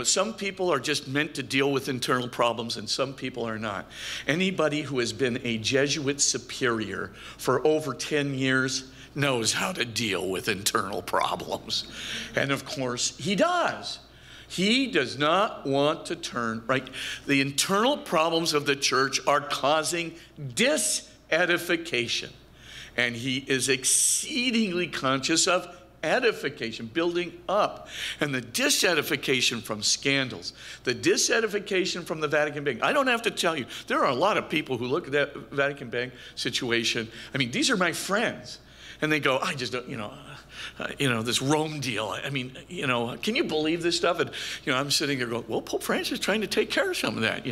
Speaker 1: Some people are just meant to deal with internal problems and some people are not. Anybody who has been a Jesuit superior for over 10 years knows how to deal with internal problems. And of course, he does. He does not want to turn, right? The internal problems of the church are causing disedification. And he is exceedingly conscious of edification, building up. And the disedification from scandals, the disedification from the Vatican Bank. I don't have to tell you, there are a lot of people who look at that Vatican Bank situation. I mean, these are my friends. And they go, I just don't, this Rome deal. I mean, can you believe this stuff? And, I'm sitting there going, well, Pope Francis is trying to take care of some of that,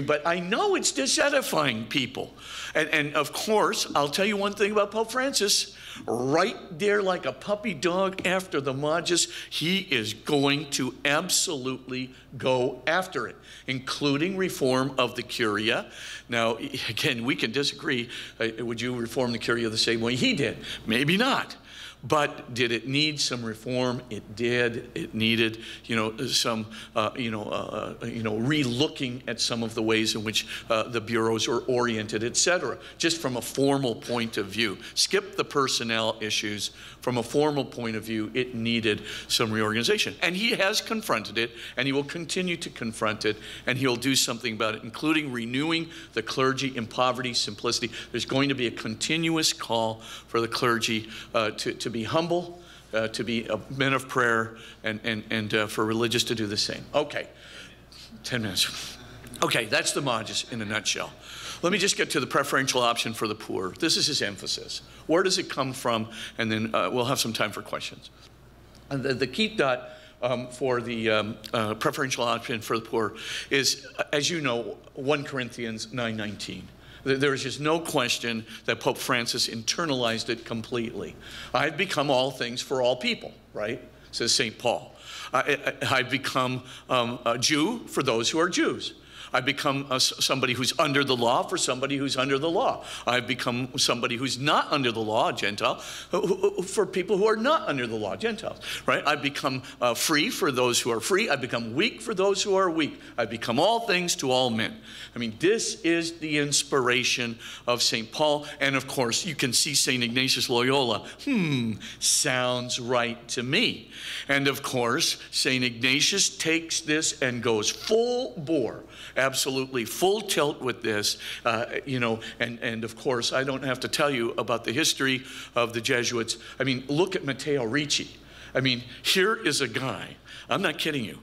Speaker 1: but I know it's disedifying people. And of course, I'll tell you one thing about Pope Francis. Right there like a puppy dog after the Magis, he is going to absolutely go after it, including reform of the Curia. Now, again, we can disagree. Would you reform the Curia the same way he did? Maybe not. But did it need some reform? It did. It needed, some, re-looking at some of the ways in which the bureaus are oriented, et cetera, just from a formal point of view. Skip the personnel issues. From a formal point of view, it needed some reorganization. And he has confronted it, and he will continue to confront it, and he'll do something about it, including renewing the clergy in poverty, simplicity. There's going to be a continuous call for the clergy to be humble, to be men of prayer, and for religious to do the same. Okay, 10 minutes. Okay, that's the Magis in a nutshell. Let me just get to the preferential option for the poor. This is his emphasis. Where does it come from? And then we'll have some time for questions. And the key dot for the preferential option for the poor is, as you know, 1 Corinthians 9:19. There is just no question that Pope Francis internalized it completely. I've become all things for all people, right? Says St. Paul. I've become a Jew for those who are Jews. I've become somebody who's under the law for somebody who's under the law. I've become somebody who's not under the law, a Gentile, for people who are not under the law, Gentiles, right? I've become free for those who are free. I've become weak for those who are weak. I've become all things to all men. I mean, this is the inspiration of St. Paul. And of course, you can see St. Ignatius of Loyola. Sounds right to me. And of course, St. Ignatius takes this and goes full bore. Absolutely full tilt with this, and of course, I don't have to tell you about the history of the Jesuits. I mean, look at Matteo Ricci. I mean, here is a guy, I'm not kidding you.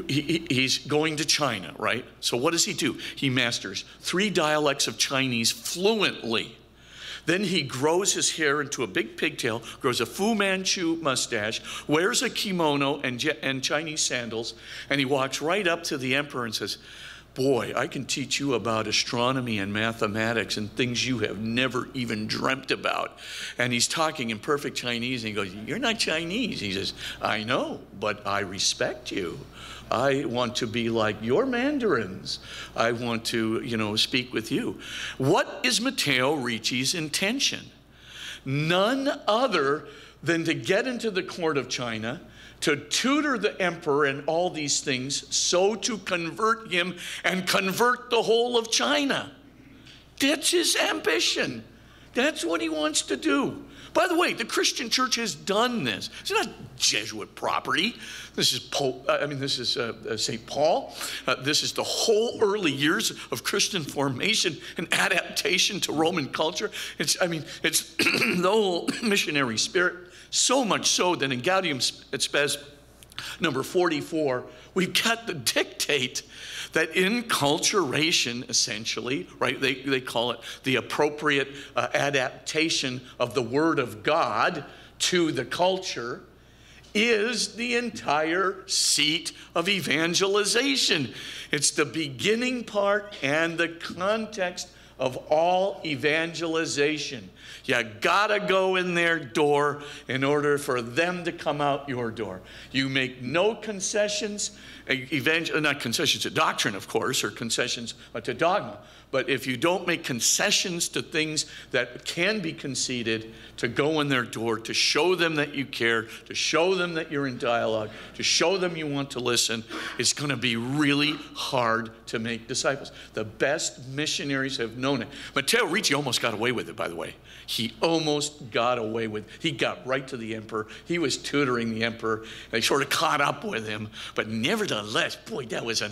Speaker 1: He's going to China, right? So what does he do? He masters 3 dialects of Chinese fluently. Then he grows his hair into a big pigtail, grows a Fu Manchu mustache, wears a kimono and Chinese sandals, and he walks right up to the emperor and says, boy, I can teach you about astronomy and mathematics and things you have never even dreamt about. And he's talking in perfect Chinese, and he goes, you're not Chinese. He says, I know, but I respect you. I want to be like your mandarins. I want to, speak with you. What is Matteo Ricci's intention? None other than to get into the court of China, to tutor the emperor and all these things, so to convert him and convert the whole of China. That's his ambition. That's what he wants to do. By the way, the Christian church has done this. It's not Jesuit property. This is St. Paul. This is the whole early years of Christian formation and adaptation to Roman culture. It's the whole missionary spirit. So much so that in Gaudium et Spes number 44, we've got the dictate that enculturation, essentially, right? They call it the appropriate adaptation of the Word of God to the culture, is the entire seat of evangelization. It's the beginning part and the context of all evangelization. You gotta go in their door in order for them to come out your door. You make no concessions, not concessions to doctrine, of course, or concessions to dogma. But if you don't make concessions to things that can be conceded, to go in their door, to show them that you care, to show them that you're in dialogue, to show them you want to listen, it's going to be really hard to make disciples. The best missionaries have known it. Matteo Ricci almost got away with it, by the way. He almost got away with it. He got right to the emperor. He was tutoring the emperor. They sort of caught up with him. But nevertheless, boy, that was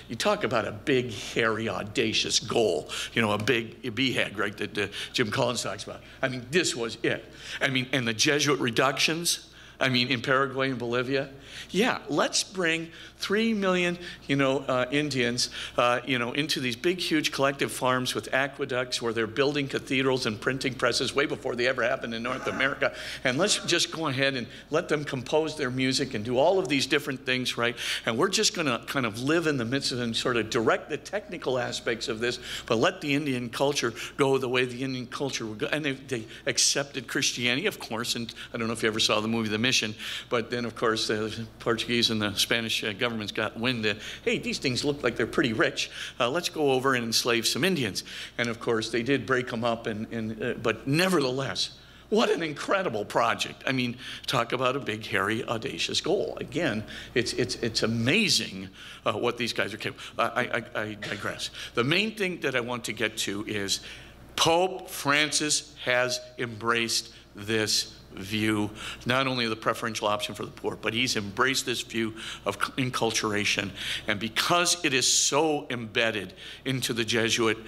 Speaker 1: you talk about a big, hairy, audacious goal. A big BHAG, right, that Jim Collins talks about. I mean, this was it. I mean, and the Jesuit reductions, I mean, in Paraguay and Bolivia. Yeah, let's bring 3 million, Indians, into these big, huge collective farms with aqueducts where they're building cathedrals and printing presses way before they ever happened in North America. And let's just go ahead and let them compose their music and do all of these different things, right? And we're just going to kind of live in the midst of and sort of direct the technical aspects of this, but let the Indian culture go the way the Indian culture would go. And they accepted Christianity, of course. And I don't know if you ever saw the movie The Mission, but then, of course, the Portuguese and the Spanish governments got wind that, hey, these things look like they're pretty rich. Let's go over and enslave some Indians. And of course, they did break them up, but nevertheless, what an incredible project. I mean, talk about a big, hairy, audacious goal. Again, it's amazing what these guys are capable of. I digress. The main thing that I want to get to is Pope Francis has embraced this view, not only of the preferential option for the poor, but he's embraced this view of enculturation. And because it is so embedded into the Jesuit,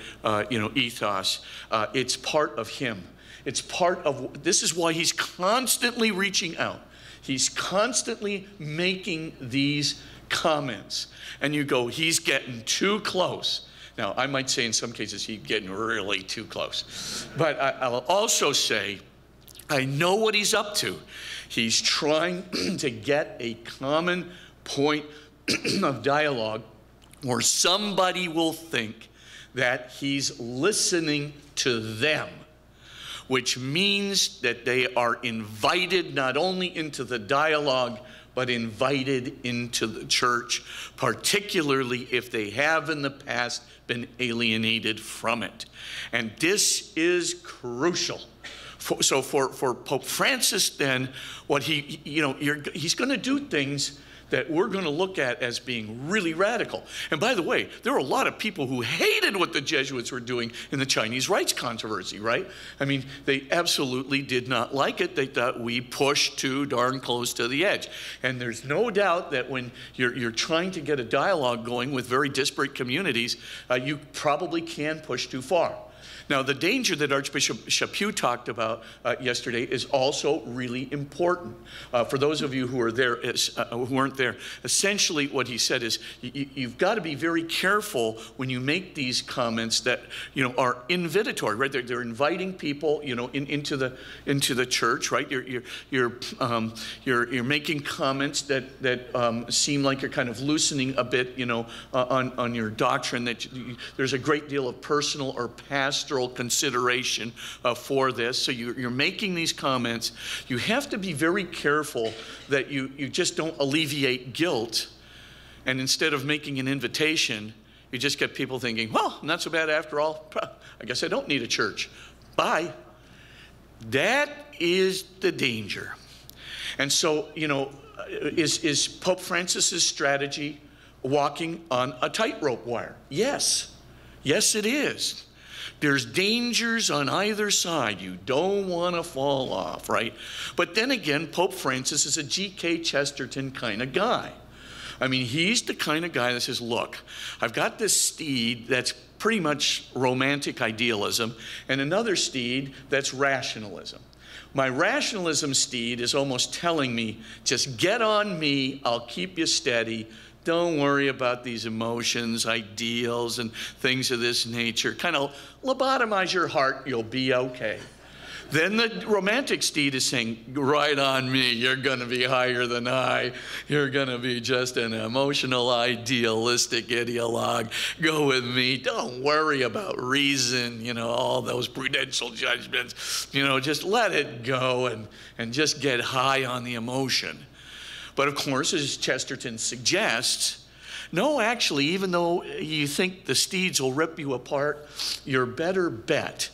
Speaker 1: ethos, it's part of him. It's part of, this is why he's constantly reaching out. He's constantly making these comments. And you go, he's getting too close. Now, I might say in some cases he's getting really too close. But I'll also say, I know what he's up to. He's trying to get a common point of dialogue where somebody will think that he's listening to them, which means that they are invited not only into the dialogue, but invited into the church, particularly if they have in the past been alienated from it. And this is crucial. So for Pope Francis, then, what he's going to do things that we're going to look at as being really radical. And by the way, there were a lot of people who hated what the Jesuits were doing in the Chinese rights controversy, right? I mean, they absolutely did not like it. They thought we pushed too darn close to the edge. And there's no doubt that when you're trying to get a dialogue going with very disparate communities, you probably can push too far. Now, the danger that Archbishop Chaput talked about yesterday is also really important. For those of you who are there, who weren't there, essentially what he said is you've got to be very careful when you make these comments that are invitatory, right? They're inviting people, into the church, right? You're making comments that seem like you're kind of loosening a bit, on your doctrine. That there's a great deal of personal or pastoral consideration for this. So you're making these comments. You have to be very careful that you just don't alleviate guilt, and instead of making an invitation, you just get people thinking, well, not so bad after all. I guess I don't need a church. Bye. That is the danger. And so, is Pope Francis's strategy walking on a tightrope wire? Yes. Yes, it is. There's dangers on either side. You don't want to fall off, right? But then again, Pope Francis is a G.K. Chesterton kind of guy. I mean, he's the kind of guy that says, look, I've got this steed that's pretty much romantic idealism and another steed that's rationalism. My rationalism steed is almost telling me, just get on me, I'll keep you steady. Don't worry about these emotions, ideals, and things of this nature. Kind of lobotomize your heart, you'll be okay. Then the romantic steed is saying, right on me, you're going to be higher than I. You're going to be just an emotional, idealistic ideologue. Go with me. Don't worry about reason, all those prudential judgments. Just let it go and just get high on the emotion. But of course, as Chesterton suggests, no, actually, even though you think the steeds will rip you apart, your better bet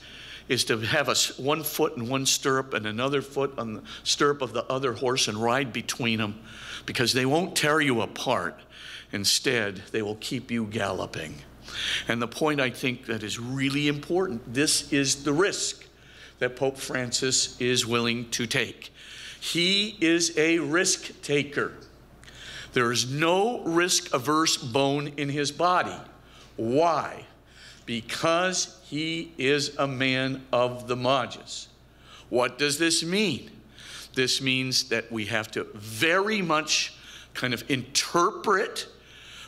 Speaker 1: is to have one foot in one stirrup and another foot on the stirrup of the other horse and ride between them, because they won't tear you apart. Instead, they will keep you galloping. And the point I think that is really important, this is the risk that Pope Francis is willing to take. He is a risk taker. There is no risk-averse bone in his body. Why? Because he is a man of the Magis. What does this mean? This means that we have to very much kind of interpret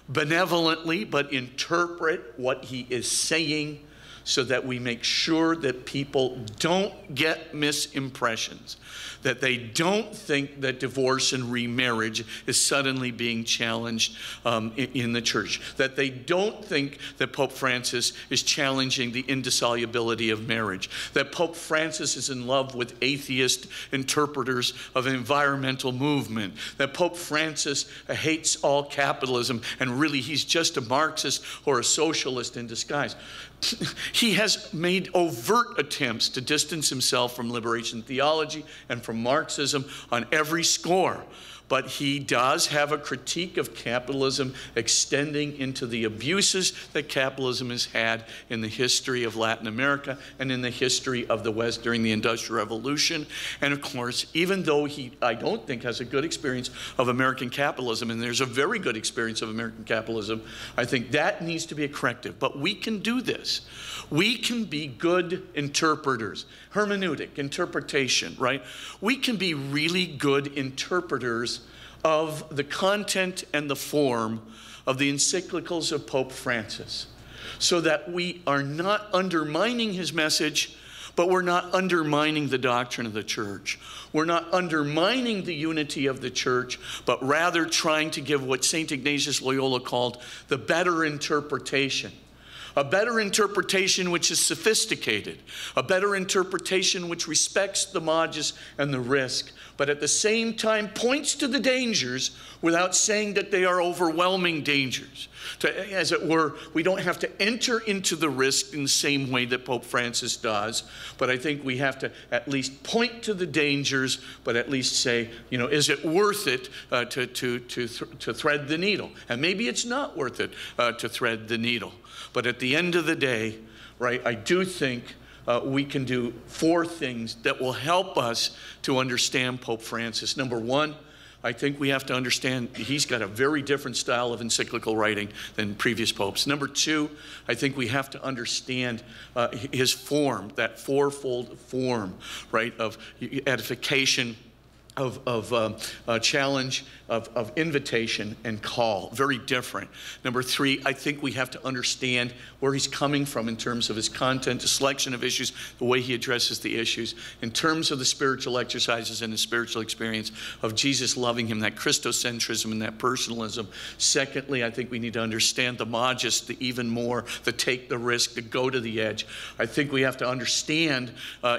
Speaker 1: benevolently, but interpret what he is saying so that we make sure that people don't get misimpressions, that they don't think that divorce and remarriage is suddenly being challenged in the church, that they don't think that Pope Francis is challenging the indissolubility of marriage, that Pope Francis is in love with atheist interpreters of environmental movement, that Pope Francis hates all capitalism and really he's just a Marxist or a socialist in disguise. He has made overt attempts to distance himself from liberation theology and from Marxism on every score. But he does have a critique of capitalism extending into the abuses that capitalism has had in the history of Latin America and in the history of the West during the Industrial Revolution. And of course, even though he, I don't think, has a good experience of American capitalism, and there's a very good experience of American capitalism, I think that needs to be a corrective. But we can do this. We can be good interpreters. Hermeneutic, interpretation, right? We can be really good interpreters of the content and the form of the encyclicals of Pope Francis, so that we are not undermining his message, but we're not undermining the doctrine of the church. We're not undermining the unity of the church, but rather trying to give what St. Ignatius of Loyola called the better interpretation. A better interpretation which is sophisticated, a better interpretation which respects the Magis and the risk, but at the same time points to the dangers without saying that they are overwhelming dangers. As it were, we don't have to enter into the risk in the same way that Pope Francis does, but I think we have to at least point to the dangers, but at least say, you know, is it worth it to thread the needle? And maybe it's not worth it to thread the needle. But at the end of the day, right, I do think we can do 4 things that will help us to understand Pope Francis. Number 1, I think we have to understand he's got a very different style of encyclical writing than previous popes. Number 2, I think we have to understand his form, that fourfold form, right, of edification, of challenge, of invitation and call. Very different. Number 3, I think we have to understand where he's coming from in terms of his content, the selection of issues, the way he addresses the issues, in terms of the spiritual exercises and the spiritual experience of Jesus loving him, that Christocentrism and that personalism. Secondly, I think we need to understand the Magis, the even more, the take the risk, the go to the edge. I think we have to understand,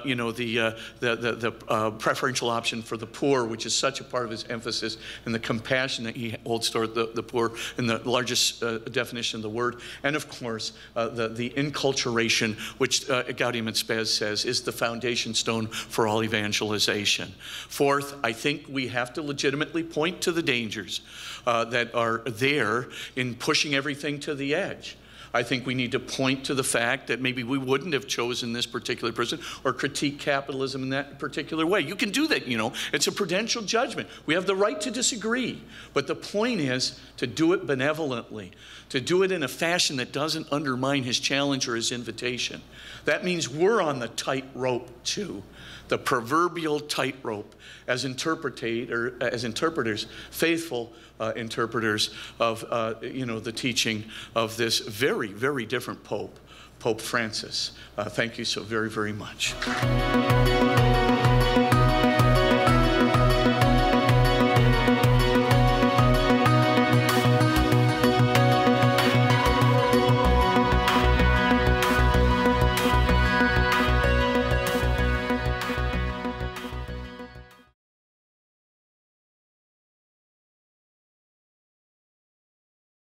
Speaker 1: you know, the preferential option for the poor, which is such a part of his emphasis, and the compassion that he holds toward the poor in the largest definition of the word. And of course, the enculturation, which Gaudium et Spes says is the foundation stone for all evangelization. Fourth, I think we have to legitimately point to the dangers that are there in pushing everything to the edge. I think we need to point to the fact that maybe we wouldn't have chosen this particular person or critique capitalism in that particular way. You can do that, you know. It's a prudential judgment. We have the right to disagree. But the point is to do it benevolently, to do it in a fashion that doesn't undermine his challenge or his invitation. That means we're on the tightrope too, the proverbial tightrope as interpreters, faithful interpreters of you know, the teaching of this very, very different Pope, Pope Francis. Thank you so very, very much.